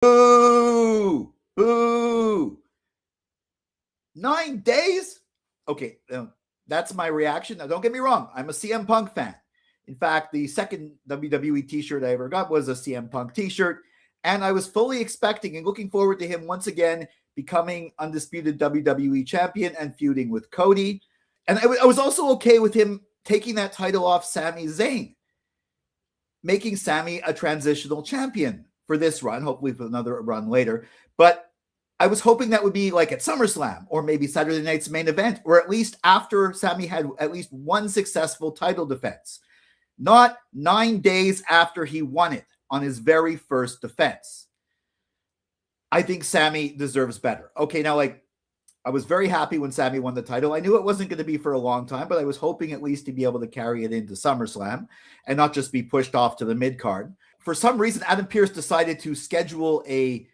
Boo! Boo! 9 days? Okay, that's my reaction. Now, don't get me wrong. I'm a CM Punk fan. In fact, the second WWE t-shirt I ever got was a CM Punk t-shirt. And I was fully expecting and looking forward to him once again becoming undisputed WWE champion and feuding with Cody. And I was also okay with him taking that title off Sami Zayn, making Sami a transitional champion for this run, hopefully for another run later. But I was hoping that would be like at SummerSlam or maybe Saturday night's main event, or at least after Sami had at least one successful title defense, not 9 days after he won it on his very first defense. I think Sami deserves better. Okay, now, like, I was very happy when Sami won the title. I knew it wasn't going to be for a long time, but I was hoping at least to be able to carry it into SummerSlam and not just be pushed off to the mid-card. For some reason, Adam Pearce decided to schedule a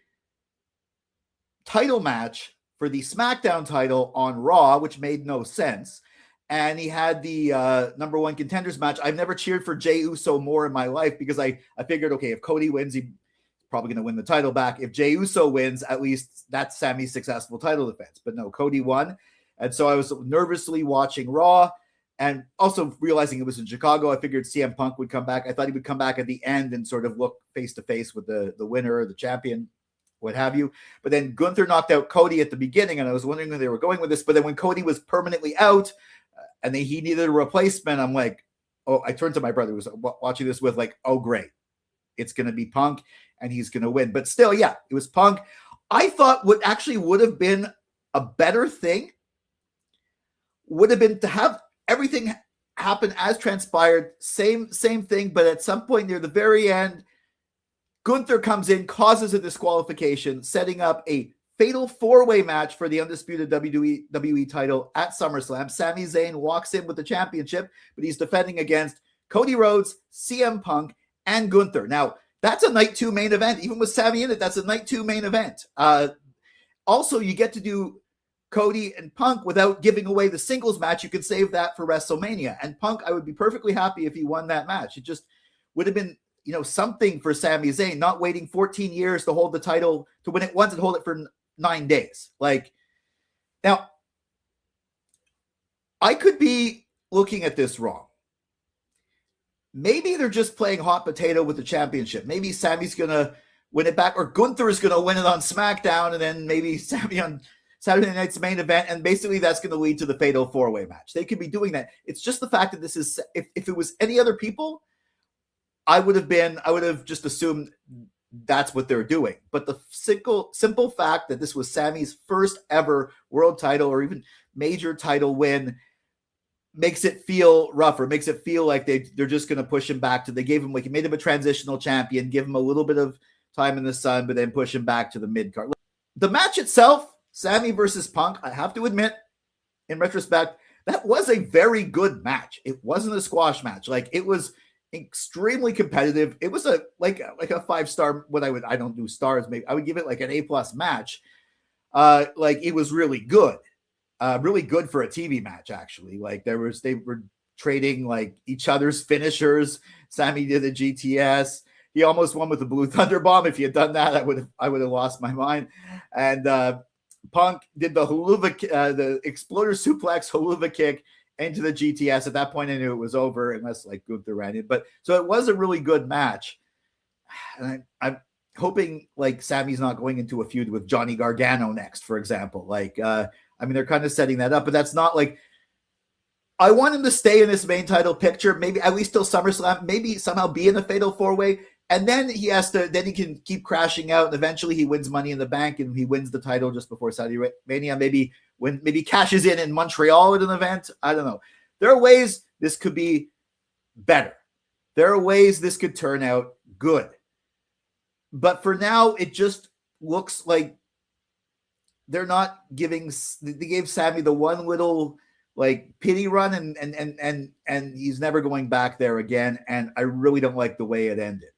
title match for the SmackDown title on Raw, which made no sense. And he had the number one contenders match. I've never cheered for Jey Uso more in my life because I figured, okay, if Cody wins, he's probably going to win the title back. If Jey Uso wins, at least that's Sami's successful title defense. But no, Cody won. And so I was nervously watching Raw and also realizing it was in Chicago. I figured CM Punk would come back. I thought he would come back at the end and sort of look face-to-face with the winner, the champion, what have you. But then Gunther knocked out Cody at the beginning, and I was wondering where they were going with this. But then when Cody was permanently out and he needed a replacement, I'm like, oh, I turned to my brother who was watching this with like, oh, great. It's going to be Punk, and he's going to win. But still, yeah, it was Punk. I thought what actually would have been a better thing would have been to have everything happen as transpired, same thing, but at some point near the very end, Gunther comes in, causes a disqualification, setting up a fatal four-way match for the undisputed WWE title at SummerSlam. Sami Zayn walks in with the championship, but he's defending against Cody Rhodes, CM Punk, and Gunther. Now, that's a night 2 main event. Even with Sami in it, that's a night 2 main event. Also, you get to do Cody and Punk without giving away the singles match. You can save that for WrestleMania. And Punk, I would be perfectly happy if he won that match. It just would have been, something for Sami Zayn, not waiting 14 years to hold the title, to win it once and hold it for 9 days. Like, now, I could be looking at this wrong. Maybe they're just playing hot potato with the championship. Maybe Sami's going to win it back, or Gunther is going to win it on SmackDown, and then maybe Sami on Saturday night's main event, and basically that's going to lead to the fatal four-way match. They could be doing that. It's just the fact that this is, if it was any other people, I would have just assumed that's what they're doing. But the simple fact that this was Sami's first ever world title or even major title win makes it feel rougher, makes it feel like they're just going to push him back to, they gave him, like, made him a transitional champion, give him a little bit of time in the sun, but then push him back to the mid-card. The match itself, Sami versus Punk, I have to admit, in retrospect, that was a very good match. It wasn't a squash match. Like, it was extremely competitive. It was a 5-star, I don't do stars, maybe I would give it like an A+ match. Like, it was really good. Really good for a TV match, actually. Like, they were trading like each other's finishers. Sami did a GTS. He almost won with the Blue Thunder Bomb. If he had done that, I would have lost my mind. And Punk did the the exploder suplex haluva kick into the GTS. At that point, I knew it was over, unless like Gunther ran it. But so it was a really good match. And I'm hoping like Sami's not going into a feud with Johnny Gargano next, for example. Like, they're kind of setting that up, but that's not like, I want him to stay in this main title picture, maybe at least till SummerSlam, maybe somehow be in the fatal four-way. And then he can keep crashing out, and eventually he wins Money in the Bank and he wins the title just before Saudi Mania. Maybe cashes in Montreal at an event. I don't know. There are ways this could be better. There are ways this could turn out good. But for now, it just looks like they're not giving. They gave Sami the one little like pity run, and he's never going back there again. And I really don't like the way it ended.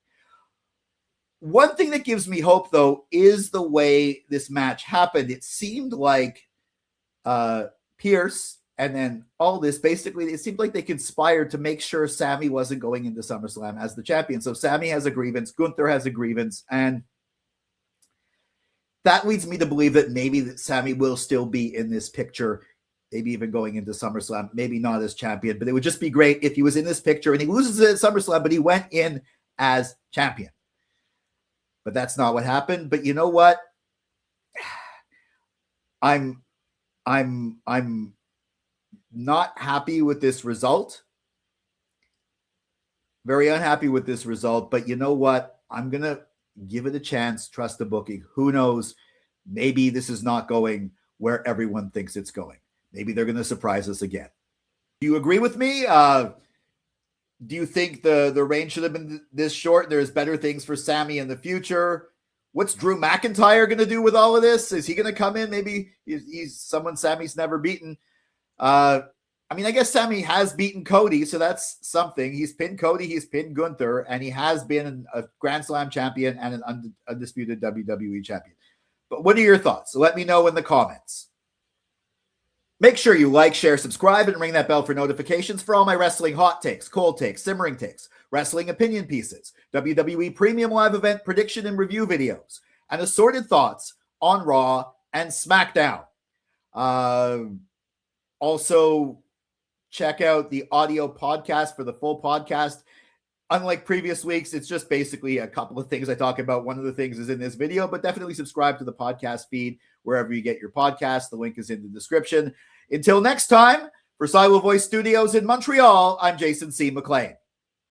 One thing that gives me hope, though, is the way this match happened. It seemed like Pearce and then all this, basically, it seemed like they conspired to make sure Sami wasn't going into SummerSlam as the champion. So Sami has a grievance, Gunther has a grievance, and that leads me to believe that maybe that Sami will still be in this picture, maybe even going into SummerSlam, maybe not as champion, but it would just be great if he was in this picture and he loses it at SummerSlam, but he went in as champion. But that's not what happened. But you know what? I'm not happy with this result. Very unhappy with this result. But you know what? I'm going to give it a chance. Trust the booking. Who knows? Maybe this is not going where everyone thinks it's going. Maybe they're going to surprise us again. Do you agree with me? Do you think the reign should have been this short? There's better things for Sami in the future. What's Drew McIntyre going to do with all of this? Is he going to come in? Maybe he's someone Sami's never beaten. I mean, I guess Sami has beaten Cody, so that's something. He's pinned Cody, he's pinned Gunther, and he has been a Grand Slam champion and an undisputed WWE champion. But what are your thoughts? So let me know in the comments. Make sure you like, share, subscribe, and ring that bell for notifications for all my wrestling hot takes, cold takes, simmering takes, wrestling opinion pieces, WWE Premium Live Event prediction and review videos, and assorted thoughts on Raw and SmackDown. Also, check out the audio podcast for the full podcast. Unlike previous weeks, it's just basically a couple of things I talk about. One of the things is in this video, but definitely subscribe to the podcast feed wherever you get your podcast. The link is in the description. Until next time, for Silo Voice Studios in Montreal, I'm Jason C. McLean.